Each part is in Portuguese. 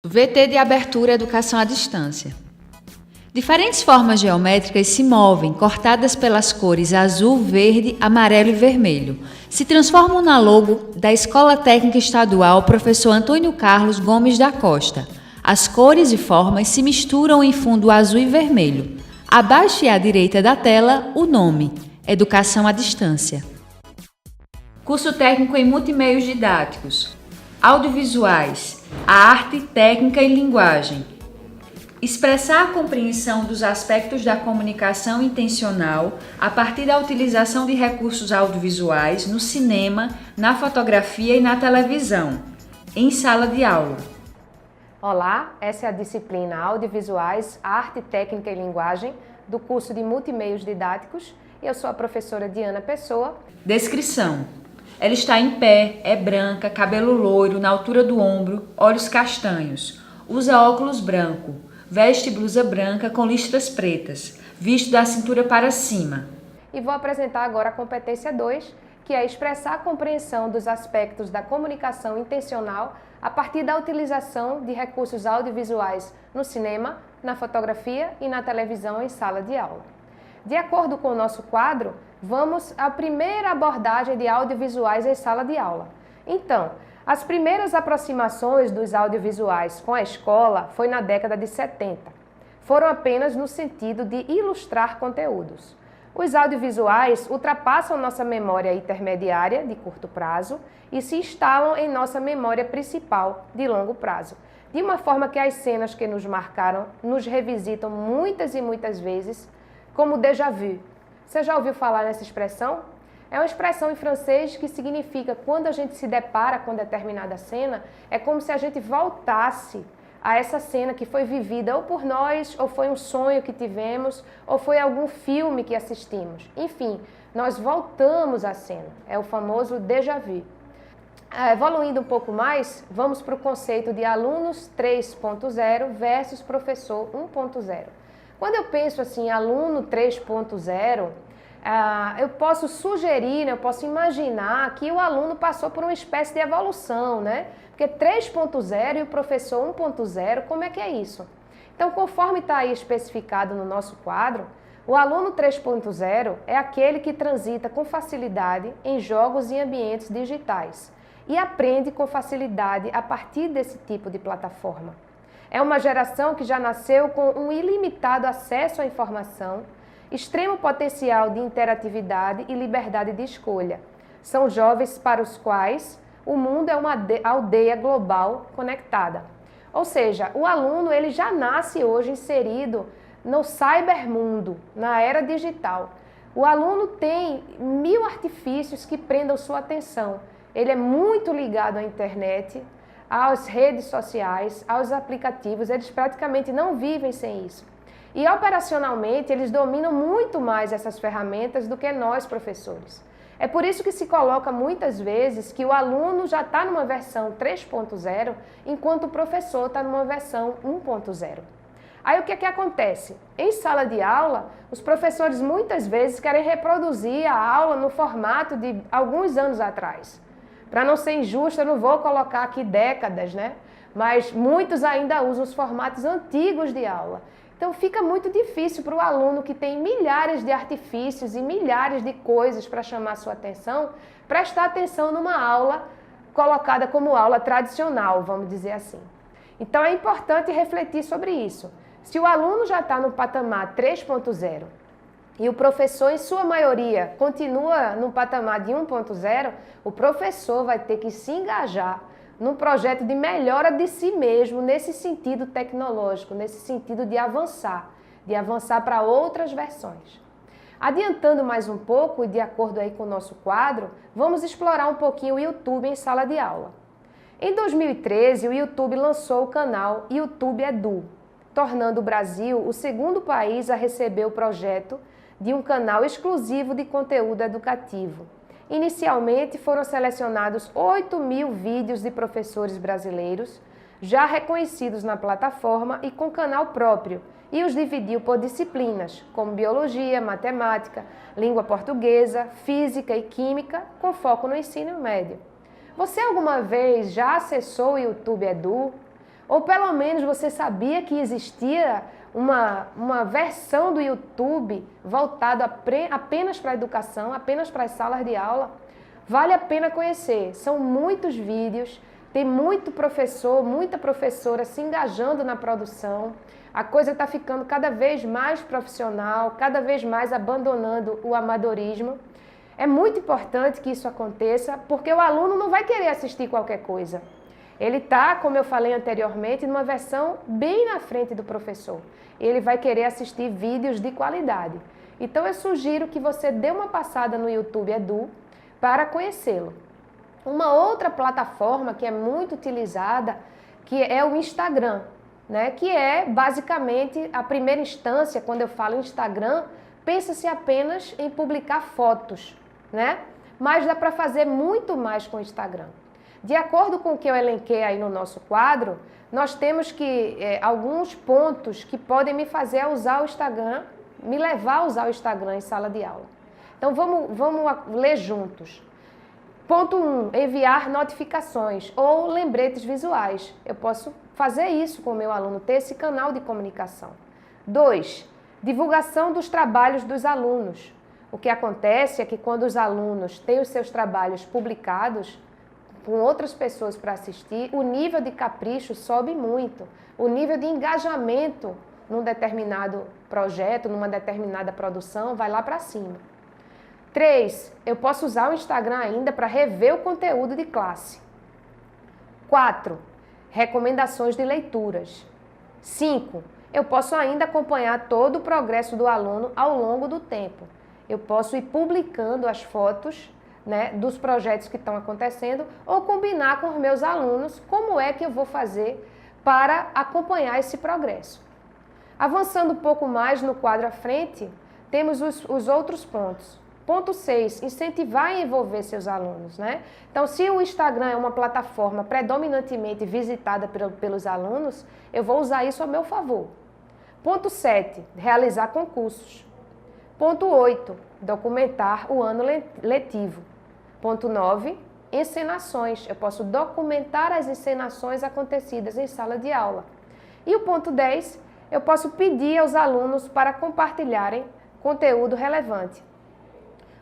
VT de abertura Educação à Distância. Diferentes formas geométricas se movem, cortadas pelas cores azul, verde, amarelo e vermelho. Se transformam na logo da Escola Técnica Estadual Professor Antônio Carlos Gomes da Costa. As cores e formas se misturam em fundo azul e vermelho. Abaixo e à direita da tela, o nome: Educação à Distância. Curso técnico em multimeios didáticos. Audiovisuais, a arte, técnica e linguagem. Expressar a compreensão dos aspectos da comunicação intencional a partir da utilização de recursos audiovisuais no cinema, na fotografia e na televisão, em sala de aula. Olá, essa é a disciplina Audiovisuais, Arte, Técnica e Linguagem do curso de Multimeios Didáticos e eu sou a professora Diana Pessoa. Descrição: ela está em pé, é branca, cabelo loiro, na altura do ombro, olhos castanhos, usa óculos branco, veste blusa branca com listras pretas, visto da cintura para cima. E vou apresentar agora a competência 2, que é expressar a compreensão dos aspectos da comunicação intencional a partir da utilização de recursos audiovisuais no cinema, na fotografia e na televisão em sala de aula. De acordo com o nosso quadro, vamos à primeira abordagem de audiovisuais em sala de aula. Então, as primeiras aproximações dos audiovisuais com a escola foi na década de 70. Foram apenas no sentido de ilustrar conteúdos. Os audiovisuais ultrapassam nossa memória intermediária, de curto prazo, e se instalam em nossa memória principal, de longo prazo, de uma forma que as cenas que nos marcaram nos revisitam muitas e muitas vezes, como déjà vu. Você já ouviu falar nessa expressão? É uma expressão em francês que significa quando a gente se depara com determinada cena, é como se a gente voltasse a essa cena que foi vivida ou por nós, ou foi um sonho que tivemos, ou foi algum filme que assistimos. Enfim, nós voltamos à cena. É o famoso déjà vu. Evoluindo um pouco mais, vamos para o conceito de alunos 3.0 versus professor 1.0. Quando eu penso assim, aluno 3.0, eu posso sugerir, eu posso imaginar que o aluno passou por uma espécie de evolução, né? Porque 3.0 e o professor 1.0, como é que é isso? Então, conforme está aí especificado no nosso quadro, o aluno 3.0 é aquele que transita com facilidade em jogos e ambientes digitais e aprende com facilidade a partir desse tipo de plataforma. É uma geração que já nasceu com um ilimitado acesso à informação, extremo potencial de interatividade e liberdade de escolha. São jovens para os quais o mundo é uma aldeia global conectada. Ou seja, o aluno ele já nasce hoje inserido no cybermundo, na era digital. O aluno tem 1000 artifícios que prendam sua atenção. Ele é muito ligado à internet, às redes sociais, aos aplicativos, eles praticamente não vivem sem isso. E operacionalmente, eles dominam muito mais essas ferramentas do que nós, professores. É por isso que se coloca muitas vezes que o aluno já está numa versão 3.0, enquanto o professor está numa versão 1.0. Aí o que é que acontece? Em sala de aula, os professores muitas vezes querem reproduzir a aula no formato de alguns anos atrás. Para não ser injusto, eu não vou colocar aqui décadas, né? Mas muitos ainda usam os formatos antigos de aula. Então fica muito difícil para o aluno que tem milhares de artifícios e milhares de coisas para chamar sua atenção, prestar atenção numa aula colocada como aula tradicional, vamos dizer assim. Então é importante refletir sobre isso. Se o aluno já está no patamar 3.0, e o professor, em sua maioria, continua no patamar de 1.0, o professor vai ter que se engajar num projeto de melhora de si mesmo, nesse sentido tecnológico, nesse sentido de avançar para outras versões. Adiantando mais um pouco, e de acordo aí com o nosso quadro, vamos explorar um pouquinho o YouTube em sala de aula. Em 2013, o YouTube lançou o canal YouTube Edu, tornando o Brasil o segundo país a receber o projeto de um canal exclusivo de conteúdo educativo. Inicialmente foram selecionados 8.000 vídeos de professores brasileiros, já reconhecidos na plataforma e com canal próprio, e os dividiu por disciplinas, como biologia, matemática, língua portuguesa, física e química, com foco no ensino médio. Você alguma vez já acessou o YouTube Edu? Ou pelo menos você sabia que existia uma versão do YouTube voltada apenas para a educação, apenas para as salas de aula? Vale a pena conhecer. São muitos vídeos, tem muito professor, muita professora se engajando na produção. A coisa está ficando cada vez mais profissional, cada vez mais abandonando o amadorismo. É muito importante que isso aconteça, porque o aluno não vai querer assistir qualquer coisa. Ele está, como eu falei anteriormente, numa versão bem na frente do professor. Ele vai querer assistir vídeos de qualidade. Então eu sugiro que você dê uma passada no YouTube Edu para conhecê-lo. Uma outra plataforma que é muito utilizada, que é o Instagram, né? Que é basicamente a primeira instância. Quando eu falo Instagram, pensa-se apenas em publicar fotos, né? Mas dá para fazer muito mais com o Instagram. De acordo com o que eu elenquei aí no nosso quadro, nós temos alguns pontos que podem me fazer usar o Instagram, me levar a usar o Instagram em sala de aula. Então vamos ler juntos. Ponto 1, enviar notificações ou lembretes visuais. Eu posso fazer isso com o meu aluno, ter esse canal de comunicação. 2, divulgação dos trabalhos dos alunos. O que acontece é que quando os alunos têm os seus trabalhos publicados com outras pessoas para assistir, o nível de capricho sobe muito. O nível de engajamento num determinado projeto, numa determinada produção, vai lá para cima. 3, eu posso usar o Instagram ainda para rever o conteúdo de classe. 4, recomendações de leituras. 5, eu posso ainda acompanhar todo o progresso do aluno ao longo do tempo. Eu posso ir publicando as fotos, né, dos projetos que estão acontecendo ou combinar com os meus alunos como é que eu vou fazer para acompanhar esse progresso. Avançando um pouco mais no quadro à frente, temos os outros pontos. Ponto 6, incentivar e envolver seus alunos, né? Então, se o Instagram é uma plataforma predominantemente visitada pelos alunos, eu vou usar isso a meu favor. Ponto 7, realizar concursos. Ponto 8, documentar o ano letivo. Ponto 9, encenações. Eu posso documentar as encenações acontecidas em sala de aula. E o ponto 10, eu posso pedir aos alunos para compartilharem conteúdo relevante.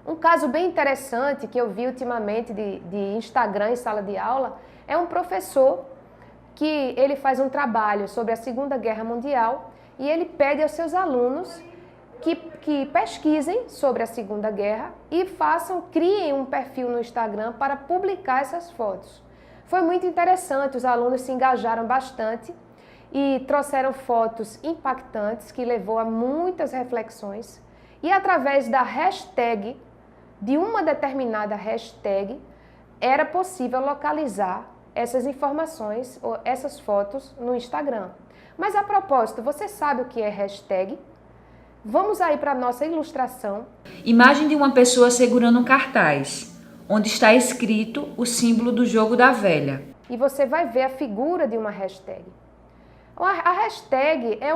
Um caso bem interessante que eu vi ultimamente de Instagram em sala de aula é um professor que ele faz um trabalho sobre a Segunda Guerra Mundial e ele pede aos seus alunos que pesquisem sobre a Segunda Guerra e criem um perfil no Instagram para publicar essas fotos. Foi muito interessante, os alunos se engajaram bastante e trouxeram fotos impactantes que levou a muitas reflexões e através da hashtag, de uma determinada hashtag, era possível localizar essas informações ou essas fotos no Instagram. Mas a propósito, você sabe o que é hashtag? Vamos aí para a nossa ilustração. Imagem de uma pessoa segurando um cartaz, onde está escrito o símbolo do jogo da velha. E você vai ver a figura de uma hashtag. A hashtag é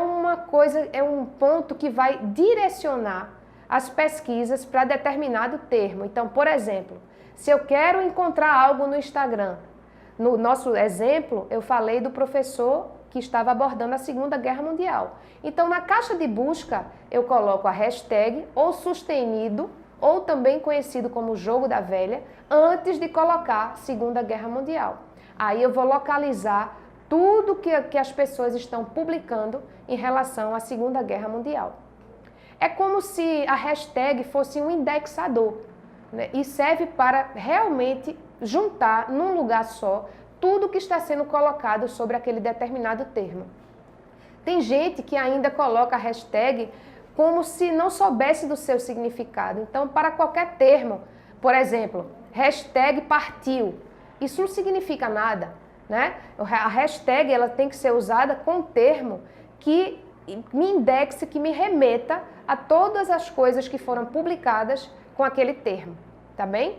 um ponto que vai direcionar as pesquisas para determinado termo. Então, por exemplo, se eu quero encontrar algo no Instagram, no nosso exemplo, eu falei do professor que estava abordando a Segunda Guerra Mundial. Então, na caixa de busca, eu coloco a hashtag ou sustenido, ou também conhecido como jogo da velha, antes de colocar Segunda Guerra Mundial. Aí eu vou localizar tudo que as pessoas estão publicando em relação à Segunda Guerra Mundial. É como se a hashtag fosse um indexador, né? E serve para realmente juntar num lugar só tudo que está sendo colocado sobre aquele determinado termo. Tem gente que ainda coloca a hashtag como se não soubesse do seu significado. Então, para qualquer termo, por exemplo, hashtag partiu, isso não significa nada, né? A hashtag ela tem que ser usada com um termo que me indexe, que me remeta a todas as coisas que foram publicadas com aquele termo, tá bem?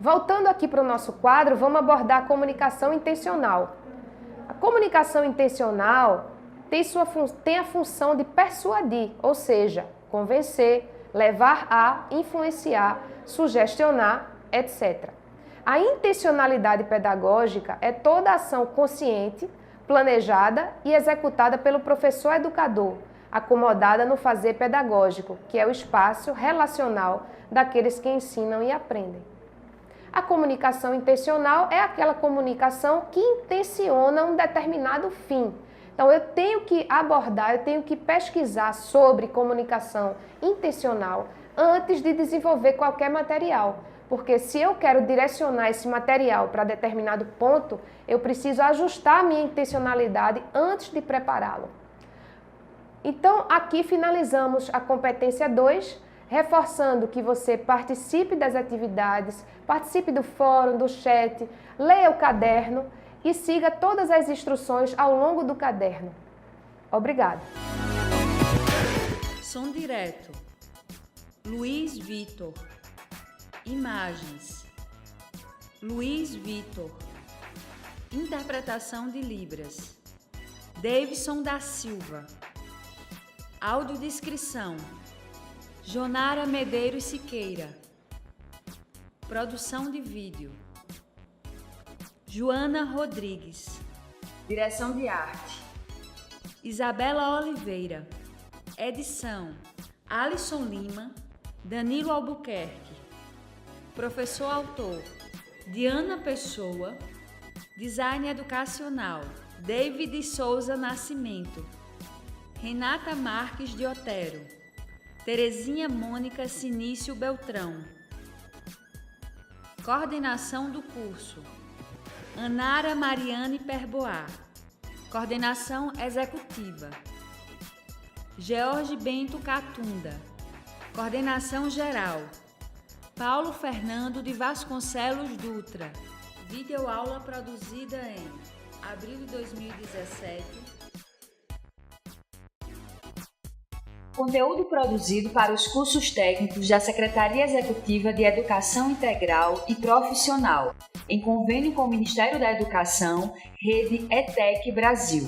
Voltando aqui para o nosso quadro, vamos abordar a comunicação intencional. A comunicação intencional tem a função de persuadir, ou seja, convencer, levar a, influenciar, sugestionar, etc. A intencionalidade pedagógica é toda ação consciente planejada e executada pelo professor educador, acomodada no fazer pedagógico, que é o espaço relacional daqueles que ensinam e aprendem. A comunicação intencional é aquela comunicação que intenciona um determinado fim. Então, eu tenho que abordar, eu tenho que pesquisar sobre comunicação intencional antes de desenvolver qualquer material. Porque se eu quero direcionar esse material para determinado ponto, eu preciso ajustar a minha intencionalidade antes de prepará-lo. Então, aqui finalizamos a competência 2, reforçando que você participe das atividades, participe do fórum, do chat, leia o caderno e siga todas as instruções ao longo do caderno. Obrigada. Som direto. Luiz Vitor. Imagens. Luiz Vitor. Interpretação de Libras. Davidson da Silva. Audiodescrição. Jonara Medeiros Siqueira. Produção de vídeo. Joana Rodrigues. Direção de arte. Isabela Oliveira. Edição. Alisson Lima. Danilo Albuquerque. Professor autor. Diana Pessoa. Design educacional. David Souza Nascimento. Renata Marques de Otero. Terezinha Mônica Sinício Beltrão. Coordenação do curso. Anara Mariane Perboá. Coordenação executiva. George Bento Catunda. Coordenação geral. Paulo Fernando de Vasconcelos Dutra. Videoaula produzida em abril de 2017. Conteúdo produzido para os cursos técnicos da Secretaria Executiva de Educação Integral e Profissional, em convênio com o Ministério da Educação, Rede ETEC Brasil.